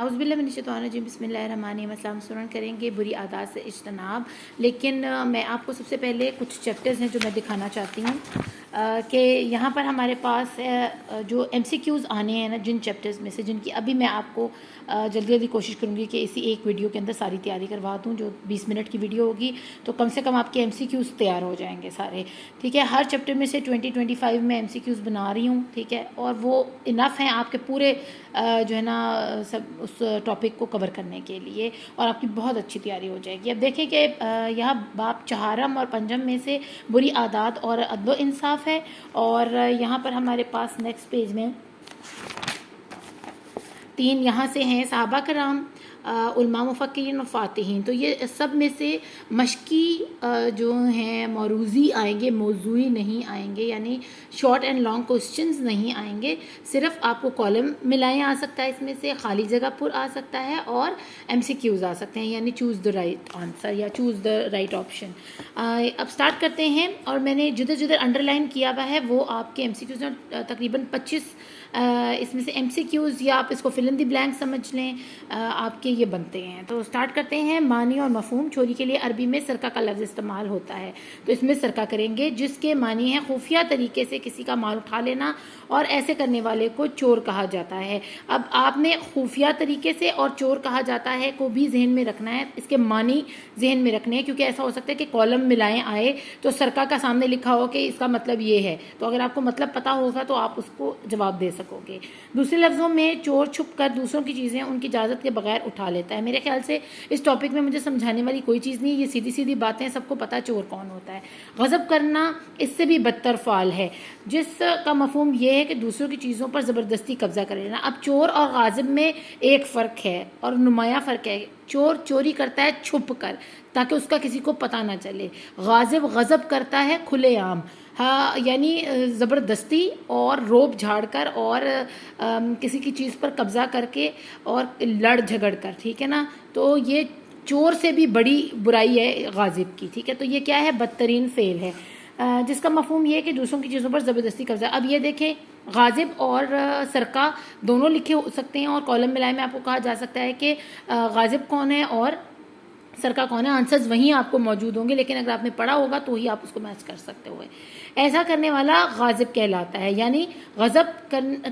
اعوذ باللہ من الشیطان الرجیم، بسم اللہ الرحمن الرحیم۔ السلام سنن کریں گے بری عادات سے اجتناب، لیکن میں آپ کو سب سے پہلے کچھ چیپٹرز ہیں جو میں دکھانا چاہتی ہوں کہ یہاں پر ہمارے پاس جو ایم سی کیوز آنے ہیں نا جن چیپٹرز میں سے، جن کی ابھی میں آپ کو جلدی جلدی کوشش کروں گی کہ اسی ایک ویڈیو کے اندر ساری تیاری کروا دوں، جو 20 منٹ کی ویڈیو ہوگی تو کم سے کم آپ کے ایم سی کیوز تیار ہو جائیں گے سارے، ٹھیک ہے۔ ہر چیپٹر میں سے 20-25 میں ایم سی کیوز بنا رہی ہوں، ٹھیک ہے، اور وہ انف ہیں آپ کے پورے جو ہے نا سب اس ٹاپک کو کور کرنے کے لیے، اور آپ کی بہت اچھی تیاری ہو جائے گی۔ اب دیکھیں کہ یہاں باب چہارم اور پنجم میں سے بری عادات اور عدل و انصاف ہے، اور یہاں پر ہمارے پاس نیکسٹ پیج میں 3 یہاں سے ہیں صحابہ کرام، علماء مفکرین و فاتحین۔ تو یہ سب میں سے مشقی جو ہیں موروضی آئیں گے، موضوعی نہیں آئیں گے، یعنی شارٹ اینڈ لانگ کوسچنز نہیں آئیں گے، صرف آپ کو کالم ملائیں آ سکتا ہے، اس میں سے خالی جگہ پر آ سکتا ہے، اور ایم سی کیوز آ سکتے ہیں، یعنی چوز دا رائٹ آنسر یا چوز دا رائٹ آپشن۔ اب سٹارٹ کرتے ہیں، اور میں نے جدھر جدھر انڈر لائن کیا ہوا ہے وہ آپ کے ایم سی کیوز ہیں، تقریباً 25 اس میں سے ایم سی کیوز، یا آپ اس کو فل ان دی بلینک سمجھ لیں، آپ کے یہ بنتے ہیں۔ تو سٹارٹ کرتے ہیں۔ معنی اور مفہوم۔ چوری کے لیے عربی میں سرقہ کا لفظ استعمال ہوتا ہے، تو اس میں سرقہ کریں گے، جس کے معنی ہے خفیہ طریقے سے کسی کا مال اٹھا لینا، اور ایسے کرنے والے کو چور کہا جاتا ہے۔ اب آپ نے خفیہ طریقے سے اور چور کہا جاتا ہے کو بھی ذہن میں رکھنا ہے، اس کے معنی ذہن میں رکھنے ہیں، کیونکہ ایسا ہو سکتا ہے کہ کالم ملائیں آئے تو سرقہ کا سامنے لکھا ہو کہ اس کا مطلب یہ ہے، تو اگر آپ کو مطلب پتہ ہوگا تو آپ اس کو جواب دے سکو گے۔ دوسرے لفظوں میں چور چھپ کر دوسروں کی چیزیں ان کی اجازت کے بغیر اٹھا لیتا ہے۔ میرے خیال سے اس ٹاپک میں مجھے سمجھانے والی کوئی چیز نہیں، یہ سیدھی سیدھی باتیں، سب کو پتہ چور کون ہوتا ہے۔ غضب کرنا اس سے بھی بدتر فعل ہے، جس کا مفہوم یہ ہے کہ دوسروں کی چیزوں پر زبردستی قبضہ کر لینا۔ اب چور اور غاصب میں ایک فرق ہے، اور نمایاں فرق ہے۔ چور چوری کرتا ہے چھپ کر تاکہ اس کا کسی کو پتہ نہ چلے، غاصب غضب کرتا ہے کھلے عام، ہاں، یعنی زبردستی اور روب جھاڑ کر اور کسی کی چیز پر قبضہ کر کے اور لڑ جھگڑ کر، ٹھیک ہے نا۔ تو یہ چور سے بھی بڑی برائی ہے غاصب کی، ٹھیک ہے۔ تو یہ کیا ہے؟ بدترین فعل ہے، جس کا مفہوم یہ ہے کہ دوسروں کی چیزوں پر زبردستی قبضہ۔ اب یہ دیکھیں، غاصب اور سرقہ دونوں لکھے ہو سکتے ہیں، اور کالم ملائے میں آپ کو کہا جا سکتا ہے کہ غاصب کون ہے اور سرقہ کون ہے۔ آنسرز وہیں آپ کو موجود ہوں گے، لیکن اگر آپ نے پڑھا ہوگا تو ہی آپ اس کو میچ کر سکتے ہوئے۔ ایسا کرنے والا غاصب کہلاتا ہے، یعنی غضب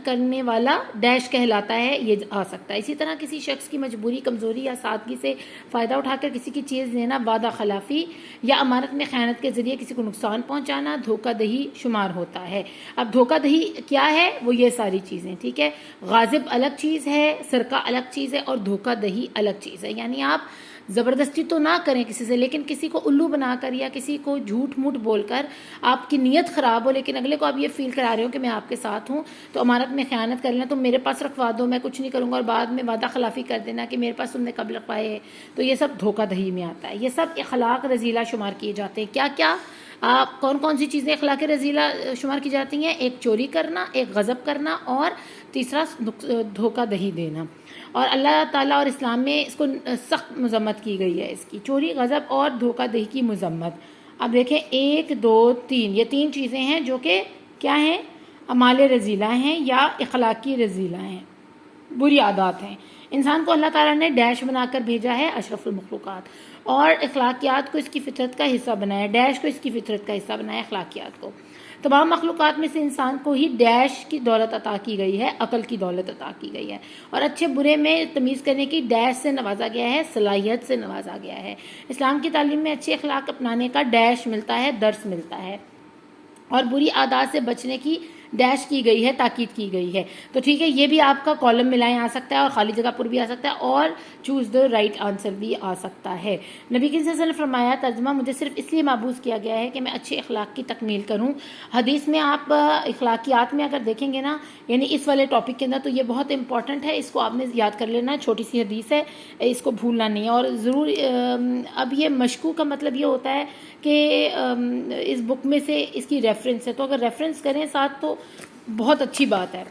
کرنے والا ڈیش کہلاتا ہے، یہ آ سکتا ہے۔ اسی طرح کسی شخص کی مجبوری، کمزوری یا سادگی سے فائدہ اٹھا کر کسی کی چیز لینا، وعدہ خلافی یا امانت میں خیانت کے ذریعے کسی کو نقصان پہنچانا دھوکہ دہی شمار ہوتا ہے۔ اب دھوکہ دہی کیا ہے؟ وہ یہ ساری چیزیں، ٹھیک ہے۔ غاصب الگ چیز ہے، سرقہ الگ چیز ہے، اور دھوکہ دہی الگ چیز ہے۔ یعنی آپ زبردستی تو نہ کریں کسی سے، لیکن کسی کو الو بنا کر یا کسی کو جھوٹ موٹ بول کر آپ کی نیت خراب ہو، لیکن اگلے کو آپ یہ فیل کرا رہے ہو کہ میں آپ کے ساتھ ہوں، تو امانت میں خیانت کر لینا، تم میرے پاس رکھوا دو، میں کچھ نہیں کروں گا، اور بعد میں وعدہ خلافی کر دینا کہ میرے پاس تم نے کب رکھوائے ہے، تو یہ سب دھوکہ دہی میں آتا ہے۔ یہ سب اخلاق رذیلہ شمار کیے جاتے ہیں۔ کیا کیا؟ کون کون سی چیزیں اخلاق رذیلہ شمار کی جاتی ہیں؟ ایک چوری کرنا، ایک غضب کرنا، اور تیسرا دھوکہ دہی دینا۔ اور اللہ تعالیٰ اور اسلام میں اس کو سخت مذمت کی گئی ہے، اس کی چوری، غضب اور دھوکہ دہی کی مذمت۔ اب دیکھیں 1 2 3، یہ 3 چیزیں ہیں جو کہ کیا ہیں؟ اعمال رذیلہ ہیں یا اخلاقی رذیلہ ہیں، بری عادات ہیں۔ انسان کو اللہ تعالیٰ نے ڈیش بنا کر بھیجا ہے، اشرف المخلوقات، اور اخلاقیات کو اس کی فطرت کا حصہ بنایا، ڈیش کو اس کی فطرت کا حصہ بنایا، اخلاقیات کو۔ تمام مخلوقات میں سے انسان کو ہی ڈیش کی دولت عطا کی گئی ہے، عقل کی دولت عطا کی گئی ہے، اور اچھے برے میں تمیز کرنے کی ڈیش سے نوازا گیا ہے، صلاحیت سے نوازا گیا ہے۔ اسلام کی تعلیم میں اچھے اخلاق اپنانے کا ڈیش ملتا ہے، درس ملتا ہے، اور بری عادات سے بچنے کی ڈیش کی گئی ہے، تاکید کی گئی ہے۔ تو ٹھیک ہے، یہ بھی آپ کا کالم ملائیں آ سکتا ہے، اور خالی جگہ پر بھی آ سکتا ہے، اور چوز دا رائٹ آنسر بھی آ سکتا ہے۔ نبی کریم صلی اللہ علیہ وسلم نے فرمایا، ترجمہ: مجھے صرف اس لیے مبعوث کیا گیا ہے کہ میں اچھے اخلاق کی تکمیل کروں۔ حدیث میں آپ اخلاقیات میں اگر دیکھیں گے نا، یعنی اس والے ٹاپک کے اندر، تو یہ بہت امپورٹنٹ ہے، اس کو آپ نے یاد کر لینا ہے، چھوٹی سی حدیث ہے، اس کو بھولنا نہیں ہے، اور ضرور اب یہ مشکو کا مطلب یہ ہوتا ہے کہ اس بک میں سے اس کی ریفرنس ہے، تو اگر ریفرنس کریں ساتھ تو بہت اچھی بات ہے۔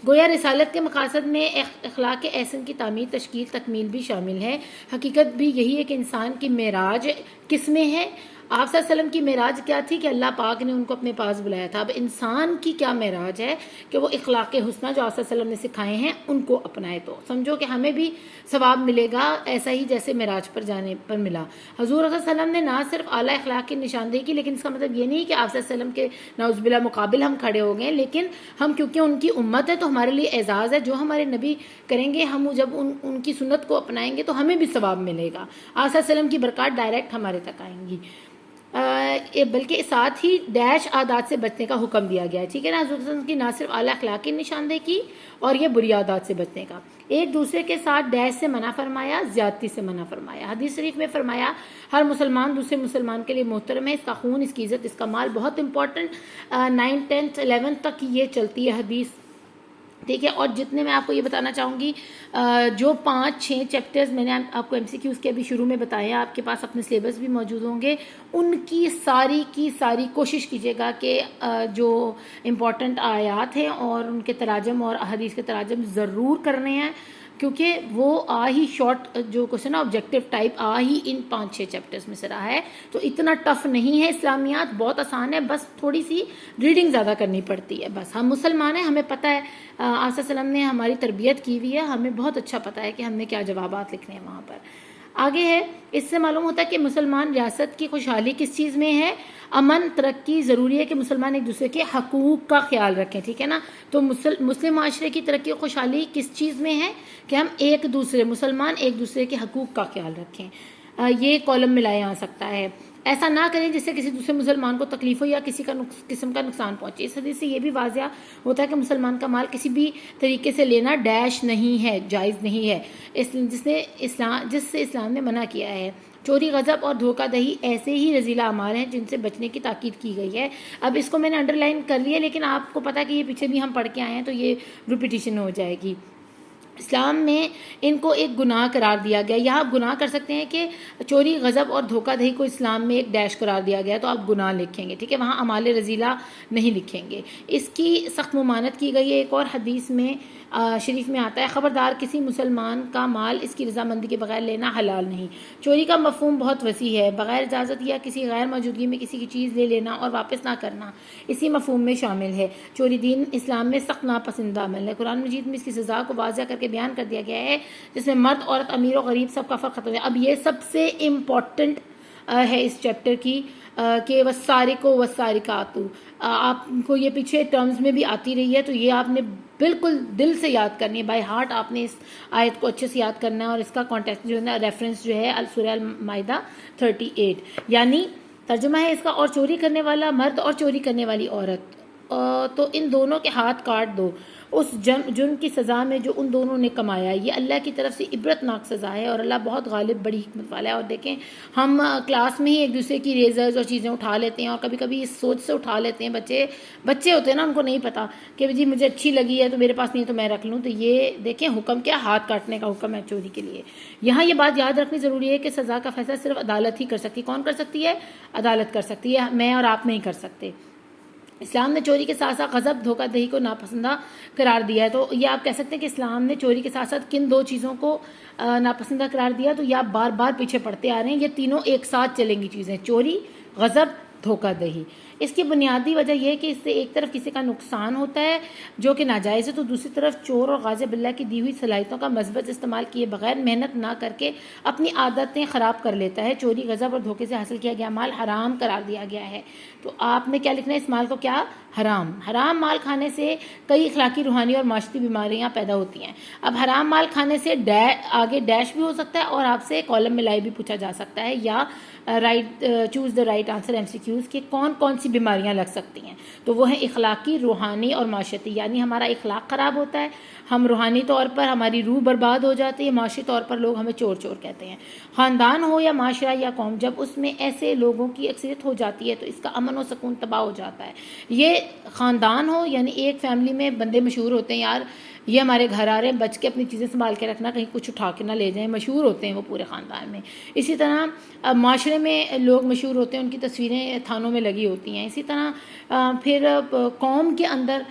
گویا رسالت کے مقاصد میں اخلاق احسن کی تعمیر، تشکیل، تکمیل بھی شامل ہے۔ حقیقت بھی یہی ہے کہ انسان کی معراج کس میں ہے؟ آپ صلی اللہ علیہ وسلم کی معراج کیا تھی کہ اللہ پاک نے ان کو اپنے پاس بلایا تھا. اب انسان کی کیا معراج ہے کہ وہ اخلاق حسنہ جو آپ صلی اللہ علیہ وسلم نے سکھائے ہیں ان کو اپنائے. تو سمجھو کہ ہمیں بھی ثواب ملے گا ایسا ہی جیسے معراج پر جانے پر ملا. حضور صلی اللہ علیہ وسلم نے نہ صرف اعلیٰ اخلاق کی نشاندہی کی، لیکن اس کا مطلب یہ نہیں کہ آپ صلی اللہ علیہ وسلم کے نعوذ باللہ مقابل ہم کھڑے ہو گئے، لیکن ہم کیونکہ ان کی امت ہے تو ہمارے لیے اعزاز ہے. جو ہمارے نبی کریں گے، ہم جب ان کی سنت کو اپنائیں گے تو ہمیں بھی ثواب ملے گا. آپ صلی اللہ علیہ وسلم کی برکات ڈائریکٹ ہمارے تک آئیں گی. بلکہ ساتھ ہی ڈیش عادات سے بچنے کا حکم دیا گیا ہے. ٹھیک ہے نا. حضور صلی اللہ علیہ وسلم کی نہ صرف اعلیٰ اخلاق کی نشاندہی کی اور یہ بری عادات سے بچنے کا. ایک دوسرے کے ساتھ ڈیش سے منع فرمایا، زیادتی سے منع فرمایا. حدیث شریف میں فرمایا ہر مسلمان دوسرے مسلمان کے لیے محترم ہے، اس کا خون، اس کی عزت، اس کا مال بہت امپورٹنٹ. 9 10 11 تک یہ چلتی ہے حدیث. ٹھیک ہے. اور جتنے میں آپ کو یہ بتانا چاہوں گی، جو 5-6 چیپٹرز میں نے آپ کو MCQs کے ابھی شروع میں بتایا ہیں، آپ کے پاس اپنے سلیبس بھی موجود ہوں گے، ان کی ساری کوشش کیجیے گا کہ جو امپورٹنٹ آیات ہیں اور ان کے تراجم اور احادیث کے تراجم ضرور کرنے ہیں، کیونکہ وہ ہی شارٹ جو کوشچن آبجیکٹیو ٹائپ ہی ان 5-6 چیپٹرز میں سے رہا ہے. تو اتنا ٹف نہیں ہے اسلامیات، بہت آسان ہے، بس تھوڑی سی ریڈنگ زیادہ کرنی پڑتی ہے. بس ہم مسلمان ہیں، ہمیں پتہ ہے آپ صلی اللہ علیہ وسلم نے ہماری تربیت کی ہوئی ہے، ہمیں بہت اچھا پتہ ہے کہ ہم نے کیا جوابات لکھنے ہیں وہاں پر. آگے ہے، اس سے معلوم ہوتا ہے کہ مسلمان ریاست کی خوشحالی کس چیز میں ہے. امن ترقی ضروری ہے کہ مسلمان ایک دوسرے کے حقوق کا خیال رکھیں. ٹھیک ہے نا. تو مسلم معاشرے کی ترقی و خوشحالی کس چیز میں ہے کہ ہم مسلمان ایک دوسرے کے حقوق کا خیال رکھیں. یہ کالم ملایا آ سکتا ہے. ایسا نہ کریں جس سے کسی دوسرے مسلمان کو تکلیف ہو یا کسی کا قسم کا نقصان پہنچے. اس حدیث سے یہ بھی واضح ہوتا ہے کہ مسلمان کا مال کسی بھی طریقے سے لینا ڈیش نہیں ہے، جائز نہیں ہے، جس سے اسلام نے منع کیا ہے. چوری، غضب اور دھوکہ دہی ایسے ہی رذیلہ اعمال ہیں جن سے بچنے کی تاکید کی گئی ہے. اب اس کو میں نے انڈر لائن کر لیا، لیکن آپ کو پتہ ہے کہ یہ پیچھے بھی ہم پڑھ کے آئے ہیں تو یہ ریپیٹیشن ہو جائے گی. اسلام میں ان کو ایک گناہ قرار دیا گیا. یہاں آپ گناہ کر سکتے ہیں کہ چوری، غضب اور دھوکہ دہی کو اسلام میں ایک ڈیش قرار دیا گیا تو آپ گناہ لکھیں گے. ٹھیک ہے. وہاں اعمال رذیلہ نہیں لکھیں گے. اس کی سخت ممانعت کی گئی ہے. ایک اور حدیث میں شریف میں آتا ہے، خبردار کسی مسلمان کا مال اس کی رضامندی کے بغیر لینا حلال نہیں. چوری کا مفہوم بہت وسیع ہے. بغیر اجازت یا کسی غیر موجودگی میں کسی کی چیز لے لینا اور واپس نہ کرنا اسی مفہوم میں شامل ہے. چوری دین اسلام میں سخت ناپسندہ عمل ہے. قرآن مجید میں اس کی سزا کو واضح کر کے بیان کر دیا گیا ہے، جس میں مرد، عورت، امیر و غریب سب کا فرق ختم ہے. اب یہ سب سے امپورٹنٹ ہے اس چیپٹر کی کہ والسارق والسارقات. آپ کو یہ پیچھے ٹرمز میں بھی آتی رہی ہے تو یہ آپ نے بالکل دل سے یاد کرنی ہے، بائی ہارٹ آپ نے اس آیت کو اچھے سے یاد کرنا ہے. اور اس کا کانٹیکسٹ جو ہے نا، ریفرنس جو ہے سورہ المائدہ 38، یعنی ترجمہ ہے اس کا، اور چوری کرنے والا مرد اور چوری کرنے والی عورت تو ان دونوں کے ہاتھ کاٹ دو اس جرم کی سزا میں جو ان دونوں نے کمایا. یہ اللہ کی طرف سے عبرت ناک سزا ہے اور اللہ بہت غالب، بڑی حکمت والا ہے. اور دیکھیں ہم کلاس میں ہی ایک دوسرے کی ریزرز اور چیزیں اٹھا لیتے ہیں، اور کبھی کبھی اس سوچ سے اٹھا لیتے ہیں. بچے ہوتے ہیں نا، ان کو نہیں پتا کہ جی مجھے اچھی لگی ہے تو میرے پاس نہیں ہے تو میں رکھ لوں. تو یہ دیکھیں حکم کیا، ہاتھ کاٹنے کا حکم ہے چوری کے لیے. یہاں یہ بات یاد رکھنی ضروری ہے کہ سزا کا فیصلہ صرف عدالت ہی کر سکتی ہے. کون کر سکتی ہے؟ عدالت کر سکتی ہے، میں اور آپ نہیں کر سکتے. اسلام نے چوری کے ساتھ ساتھ غضب، دھوکہ دہی کو ناپسندہ قرار دیا ہے. تو یہ آپ کہہ سکتے ہیں کہ اسلام نے چوری کے ساتھ ساتھ کن 2 چیزوں کو ناپسندہ قرار دیا. تو یہ آپ بار بار پیچھے پڑھتے آ رہے ہیں، یہ تینوں ایک ساتھ چلیں گی چیزیں، چوری، غضب، دھوکہ دہی. اس کی بنیادی وجہ یہ ہے کہ اس سے ایک طرف کسی کا نقصان ہوتا ہے جو کہ ناجائز ہے، تو دوسری طرف چور اور غاصب اللہ کی دی ہوئی صلاحیتوں کا مثبت استعمال کیے بغیر محنت نہ کر کے اپنی عادتیں خراب کر لیتا ہے. چوری، غضب اور دھوکے سے حاصل کیا گیا مال حرام قرار دیا گیا ہے. تو آپ نے کیا لکھنا ہے؟ اس مال کو کیا؟ حرام مال کھانے سے کئی اخلاقی، روحانی اور معاشرتی بیماریاں پیدا ہوتی ہیں. اب حرام مال کھانے سے آگے ڈیش بھی ہو سکتا ہے اور آپ سے کالم میں لائے بھی پوچھا جا سکتا ہے، یا choose the right answer MCQs کہ کون سی بیماریاں لگ سکتی ہیں. تو وہ ہیں اخلاقی، روحانی اور معاشرتی. یعنی ہمارا اخلاق خراب ہوتا ہے، ہم روحانی طور پر ہماری روح برباد ہو جاتی ہے، معاشی طور پر لوگ ہمیں چور کہتے ہیں. خاندان ہو یا معاشرہ یا قوم، جب اس میں ایسے لوگوں کی اکثریت ہو جاتی ہے تو اس کا امن و سکون تباہ ہو جاتا ہے. یہ خاندان ہو، یعنی ایک فیملی میں بندے مشہور ہوتے ہیں، یار یہ ہمارے گھر آ رہے ہیں، بچ کے اپنی چیزیں سنبھال کے رکھنا، کہیں کچھ اٹھا کے نہ لے جائیں، مشہور ہوتے ہیں وہ پورے خاندان میں. اسی طرح معاشرے میں لوگ مشہور ہوتے ہیں، ان کی تصویریں تھانوں میں لگی ہوتی ہیں. اسی طرح پھر قوم کے اندر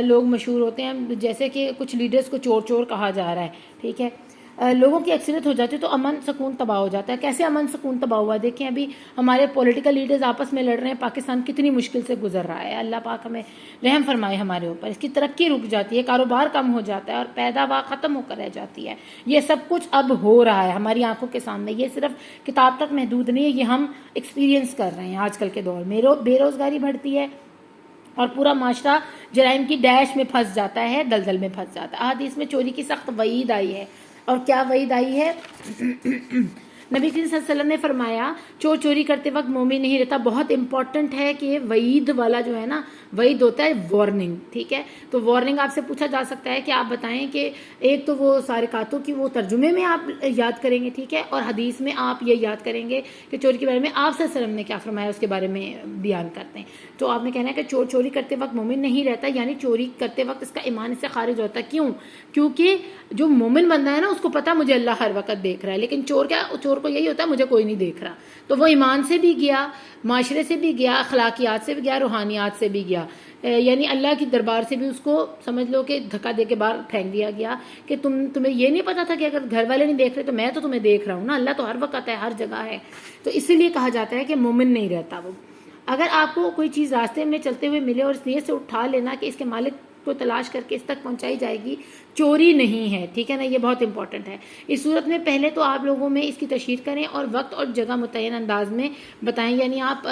لوگ مشہور ہوتے ہیں، جیسے کہ کچھ لیڈرز کو چور کہا جا رہا ہے. ٹھیک ہے. لوگوں کی اکثریت ہو جاتی ہے تو امن سکون تباہ ہو جاتا ہے. کیسے امن سکون تباہ ہوا؟ دیکھیں ابھی ہمارے پولیٹیکل لیڈرز آپس میں لڑ رہے ہیں, پاکستان کتنی مشکل سے گزر رہا ہے. اللہ پاک ہمیں رحم فرمائے ہمارے اوپر. اس کی ترقی رک جاتی ہے, کاروبار کم ہو جاتا ہے اور پیداوار ختم ہو کر رہ جاتی ہے. یہ سب کچھ اب ہو رہا ہے ہماری آنکھوں کے سامنے. یہ صرف کتاب تک محدود نہیں ہے, یہ ہم ایکسپیرینس کر رہے ہیں آج کل کے دور میں. بے روزگاری بڑھتی ہے اور پورا معاشرہ جرائم کی ڈیش میں پھنس جاتا ہے, دلدل میں پھنس جاتا ہے. حدیث میں چوری کی سخت وعید آئی ہے. اور کیا وعید آئی ہے؟ نبی کریم صلی اللہ علیہ وسلم نے فرمایا چور چوری کرتے وقت مومن نہیں رہتا. بہت امپورٹنٹ ہے کہ وعید والا جو ہے نا, وعید ہوتا ہے وارننگ, ٹھیک ہے. تو وارننگ آپ سے پوچھا جا سکتا ہے کہ آپ بتائیں کہ ایک تو وہ سارقاتوں کی وہ ترجمے میں آپ یاد کریں گے, ٹھیک ہے, اور حدیث میں آپ یہ یاد کریں گے کہ چوری کے بارے میں آپ صلی اللہ علیہ وسلم نے کیا فرمایا, اس کے بارے میں بیان کرتے ہیں. تو آپ نے کہنا ہے کہ چور چوری کرتے وقت مومن نہیں رہتا, یعنی چوری کرتے وقت اس کا ایمان اس سے خارج ہوتا ہے. کیوں؟ کیونکہ جو مومن بندہ ہے نا, اس کو پتا مجھے اللہ ہر وقت دیکھ رہا ہے, لیکن چور کو یہی ہوتا ہے مجھے کوئی نہیں دیکھ رہا. تو وہ ایمان سے بھی گیا, معاشرے سے بھی گیا, اخلاقیات سے بھی گیا, روحانیات سے بھی گیا, یعنی اللہ کی دربار سے بھی اس کو سمجھ لو کہ دھکا دے کے باہر پھینک دیا گیا کہ تمہیں یہ نہیں پتا تھا کہ اگر گھر والے نہیں دیکھ رہے تو میں تو تمہیں دیکھ رہا ہوں نا. اللہ تو ہر وقت ہے, ہر جگہ ہے. تو اسی لیے کہا جاتا ہے کہ مومن نہیں رہتا وہ. اگر آپ کو کوئی چیز راستے میں چلتے ہوئے ملے اور اس نیت سے اٹھا لینا کہ اس کے مالک کو تلاش کر کے اس تک پہنچائی جائے گی, چوری نہیں ہے, ٹھیک ہے نا. یہ بہت امپورٹنٹ ہے. اس صورت میں پہلے تو آپ لوگوں میں اس کی تشہیر کریں اور وقت اور جگہ متعین انداز میں بتائیں, یعنی آپ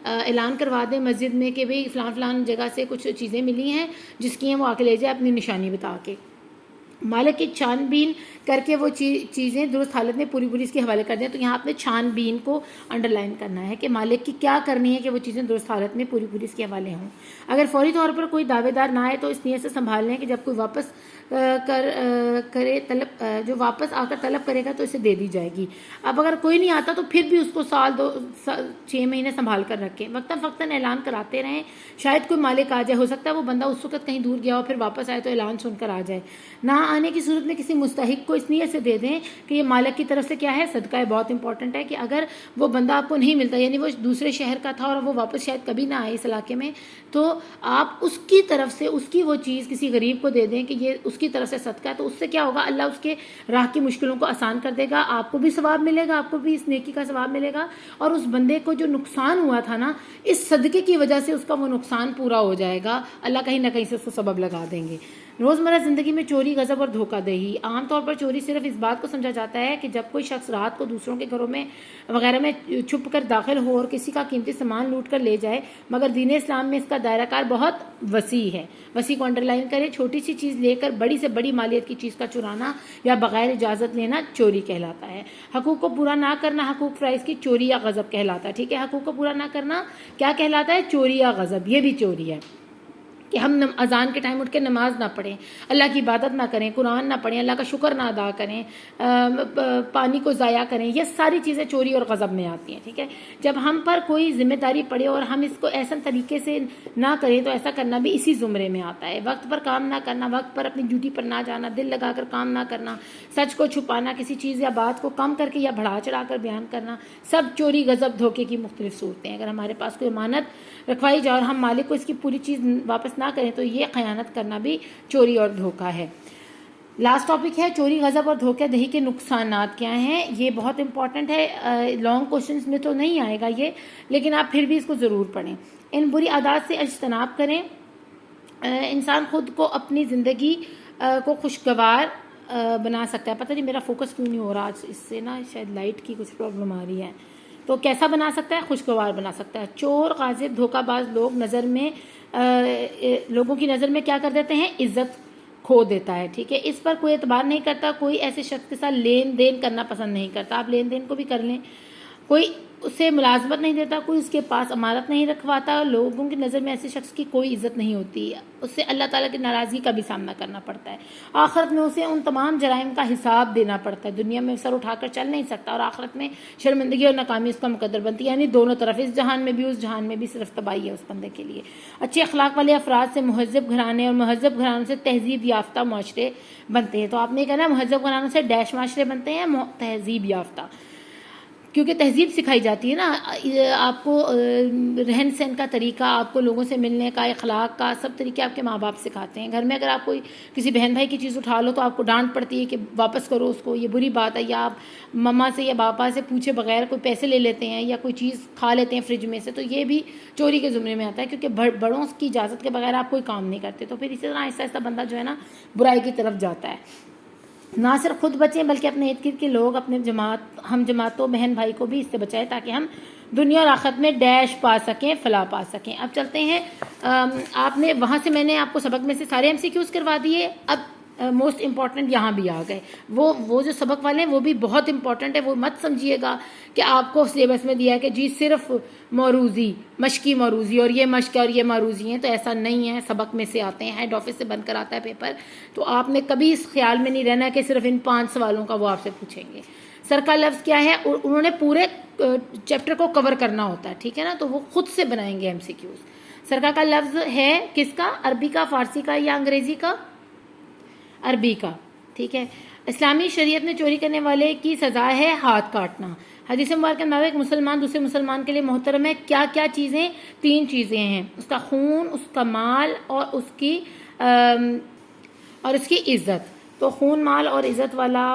اعلان کروا دیں مسجد میں کہ بھئی فلان فلان جگہ سے کچھ چیزیں ملی ہیں, جس کی ہیں وہ آ کے لے جائے اپنی نشانی بتا کے. مالک کی چھان بین کر کے وہ چیزیں درست حالت میں پوری اس کے حوالے کر دیں. تو یہاں آپ نے چھان بین کو انڈر لائن کرنا ہے کہ مالک کی کیا کرنی ہے کہ وہ چیزیں درست حالت میں پوری اس کے حوالے ہوں. اگر فوری طور پر کوئی دعوے دار نہ آئے تو اس نیت سے سنبھال لیں کہ جب کوئی واپس کرے طلب, جو واپس آ کر طلب کرے گا تو اسے دے دی جائے گی. اب اگر کوئی نہیں آتا تو پھر بھی اس کو سال 6 مہینے سنبھال کر رکھیں. وقتاً اعلان کراتے رہیں, شاید کوئی مالک آ جائے. ہو سکتا ہے وہ بندہ اس وقت کہیں دور گیا ہو, پھر واپس آئے تو اعلان سن کر آ جائے. نہ آنے کی صورت میں کسی مستحق کو اس نیت سے دے دیں کہ یہ مالک کی طرف سے کیا ہے, صدقہ ہے. بہت امپورٹنٹ ہے کہ اگر وہ بندہ آپ کو نہیں ملتا, یعنی وہ دوسرے شہر کا تھا اور وہ واپس شاید کبھی نہ آئے اس علاقے میں, تو آپ اس کی طرف سے اس کی وہ چیز کسی غریب کو دے دیں کہ یہ اس کی طرف سے صدقہ ہے. تو اس سے کیا ہوگا, اللہ اس کے راہ کی مشکلوں کو آسان کر دے گا. آپ کو بھی ثواب ملے گا, آپ کو بھی اس نیکی کا ثواب ملے گا, اور اس بندے کو جو نقصان ہوا تھا نا, اس صدقے کی وجہ سے اس کا وہ نقصان پورا ہو جائے گا. اللہ کہیں نہ کہیں سے اس کو سبب لگا دیں گے. روزمرہ زندگی میں چوری, غصب اور دھوکہ دہی. عام طور پر چوری صرف اس بات کو سمجھا جاتا ہے کہ جب کوئی شخص رات کو دوسروں کے گھروں میں وغیرہ میں چھپ کر داخل ہو اور کسی کا قیمتی سامان لوٹ کر لے جائے, مگر دین اسلام میں اس کا دائرہ کار بہت وسیع ہے. وسیع کو انڈر لائن کریں. چھوٹی سی چیز لے کر بڑی سے بڑی مالیت کی چیز کا چرانا یا بغیر اجازت لینا چوری کہلاتا ہے. حقوق کو پورا نہ کرنا حقوق فرائض کی چوری یا غصب کہلاتا ہے, ٹھیک ہے. حقوق کو پورا نہ کرنا کیا کہلاتا ہے؟ چوری یا غصب. یہ بھی چوری ہے کہ ہم اذان کے ٹائم اٹھ کے نماز نہ پڑھیں, اللہ کی عبادت نہ کریں, قرآن نہ پڑھیں, اللہ کا شکر نہ ادا کریں, پانی کو ضائع کریں. یہ ساری چیزیں چوری اور غصب میں آتی ہیں, ٹھیک ہے. جب ہم پر کوئی ذمہ داری پڑے اور ہم اس کو ایسا طریقے سے نہ کریں تو ایسا کرنا بھی اسی زمرے میں آتا ہے. وقت پر کام نہ کرنا, وقت پر اپنی ڈیوٹی پر نہ جانا, دل لگا کر کام نہ کرنا, سچ کو چھپانا, کسی چیز یا بات کو کم کر کے یا بڑھا چڑھا کر بیان کرنا, سب چوری غصب دھوکے کی مختلف صورتیں ہیں. اگر ہمارے پاس کوئی امانت رکھوائی جائے اور ہم مالک کو اس کی پوری چیز واپس نہ کریں تو یہ خیانت کرنا بھی چوری اور دھوکہ ہے. لاسٹ ٹاپک ہے چوری, غصب اور دھوکہ دہی کے نقصانات کیا ہیں. یہ بہت امپورٹنٹ ہے, لانگ کوشچنز میں تو نہیں آئے گا یہ, لیکن آپ پھر بھی اس کو ضرور پڑھیں. ان بری عادات سے اجتناب کریں. انسان خود کو اپنی زندگی کو خوشگوار بنا سکتا ہے. پتہ نہیں میرا فوکس کیوں نہیں ہو رہا آج, اس سے نا شاید لائٹ کی کچھ پرابلم آ رہی ہے. تو کیسا بنا سکتا ہے؟ خوشگوار بنا سکتا ہے. چور, غاصب, دھوکہ باز لوگوں کی نظر میں کیا کر دیتے ہیں؟ عزت کھو دیتا ہے, ٹھیک ہے. اس پر کوئی اعتبار نہیں کرتا. کوئی ایسے شخص کے ساتھ لین دین کرنا پسند نہیں کرتا. آپ لین دین کو بھی کر لیں. کوئی اسے ملازمت نہیں دیتا, کوئی اس کے پاس امانت نہیں رکھواتا. لوگوں کی نظر میں ایسے شخص کی کوئی عزت نہیں ہوتی. اس سے اللہ تعالیٰ کی ناراضگی کا بھی سامنا کرنا پڑتا ہے. آخرت میں اسے ان تمام جرائم کا حساب دینا پڑتا ہے. دنیا میں سر اٹھا کر چل نہیں سکتا, اور آخرت میں شرمندگی اور ناکامی اس کا مقدر بنتی ہے. یعنی دونوں طرف, اس جہان میں بھی اس جہان میں بھی صرف تباہی ہے اس بندے کے لیے. اچھے اخلاق والے افراد سے مہذب گھرانے اور مہذب گھرانوں سے تہذیب یافتہ معاشرے بنتے ہیں. تو آپ نے کہنا مہذب گھرانوں سے ڈیش معاشرے بنتے ہیں, تہذیب یافتہ. کیونکہ تہذیب سکھائی جاتی ہے نا آپ کو، رہن سہن کا طریقہ، آپ کو لوگوں سے ملنے کا، اخلاق کا، سب طریقے آپ کے ماں باپ سکھاتے ہیں. گھر میں اگر آپ کوئی کسی بہن بھائی کی چیز اٹھا لو تو آپ کو ڈانٹ پڑتی ہے کہ واپس کرو اس کو، یہ بری بات ہے. یا آپ مما سے یا پاپا سے پوچھے بغیر کوئی پیسے لے لیتے ہیں یا کوئی چیز کھا لیتے ہیں فریج میں سے، تو یہ بھی چوری کے زمرے میں آتا ہے، کیونکہ بڑوں کی اجازت کے بغیر آپ کوئی کام نہیں کرتے. تو پھر اسی طرح آہستہ آہستہ بندہ جو ہے نا برائی کی طرف جاتا ہے. نہ صرف خود بچیں بلکہ اپنے ارد گرد کے لوگ، اپنے ہم جماعتوں، بہن بھائی کو بھی اس سے بچائیں تاکہ ہم دنیا اور آخرت میں ڈیش پا سکیں، فلاح پا سکیں. اب چلتے ہیں، آپ نے وہاں سے میں نے آپ کو سبق میں سے سارے MCQs کروا دیے. اب موسٹ امپورٹنٹ یہاں بھی آ گئے. وہ جو سبق والے ہیں وہ بھی بہت امپورٹنٹ ہے. وہ مت سمجھیے گا کہ آپ کو سلیبس میں دیا ہے کہ جی صرف موروزی، مشقی موروزی اور یہ مشق اور یہ موروزی ہیں، تو ایسا نہیں ہے. سبق میں سے آتے ہیں، ہیڈ آفس سے بن کر آتا ہے پیپر. تو آپ نے کبھی اس خیال میں نہیں رہنا کہ صرف ان 5 سوالوں کا وہ آپ سے پوچھیں گے. سر کا لفظ کیا ہے؟ انہوں نے پورے چیپٹر کو کور کرنا ہوتا ہے، ٹھیک ہے نا، تو وہ خود سے بنائیں گے MCQs. سرکہ کا لفظ ہے کس کا؟ عربی کا، فارسی کا یا انگریزی کا؟ عربی کا، ٹھیک ہے. اسلامی شریعت میں چوری کرنے والے کی سزا ہے ہاتھ کاٹنا. حدیث مبارکہ کے مطابق مسلمان دوسرے مسلمان کے لیے محترم ہے. کیا کیا چیزیں؟ 3 چیزیں ہیں: اس کا خون، اس کا مال اور اس کی عزت. تو خون، مال اور عزت والا،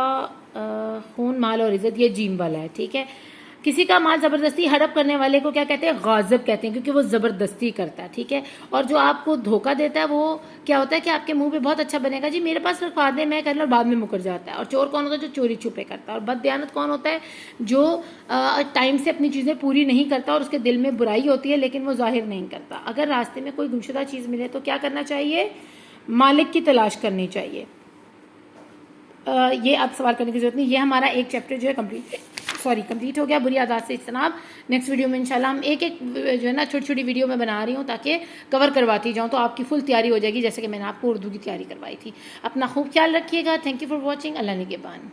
خون، مال اور عزت، یہ جیم والا ہے، ٹھیک ہے. کسی کا مال زبردستی ہڑپ کرنے والے کو کیا کہتے ہیں؟ غاصب کہتے ہیں، کیونکہ وہ زبردستی کرتا ہے، ٹھیک ہے. اور جو آپ کو دھوکہ دیتا ہے وہ کیا ہوتا ہے کہ آپ کے منہ پہ بہت اچھا بنے گا، جی میرے پاس رکھوا دیں، میں کر لوں، اور بعد میں مکر جاتا ہے. اور چور کون ہوتا ہے؟ جو چوری چھپے کرتا ہے. اور بد دیانت کون ہوتا ہے؟ جو ٹائم سے اپنی چیزیں پوری نہیں کرتا اور اس کے دل میں برائی ہوتی ہے لیکن وہ ظاہر نہیں کرتا. اگر راستے میں کوئی گمشدہ چیز ملے تو کیا کرنا چاہیے؟ مالک کی تلاش کرنی چاہیے. یہ اب سوال کرنے کی ضرورت نہیں. یہ ہمارا ایک چیپٹر جو ہے کمپلیٹ ہو گیا، بری عادات سے اجتناب. نیکسٹ ویڈیو میں انشاءاللہ ہم ایک جو ہے نا چھوٹی چھوٹی ویڈیو میں بنا رہی ہوں تاکہ کور کرواتی جاؤں، تو آپ کی فل تیاری ہو جائے گی، جیسے کہ میں نے آپ کو اردو کی تیاری کروائی تھی. اپنا خوب خیال رکھیے گا. Thank you for watching. اللہ نگہبان.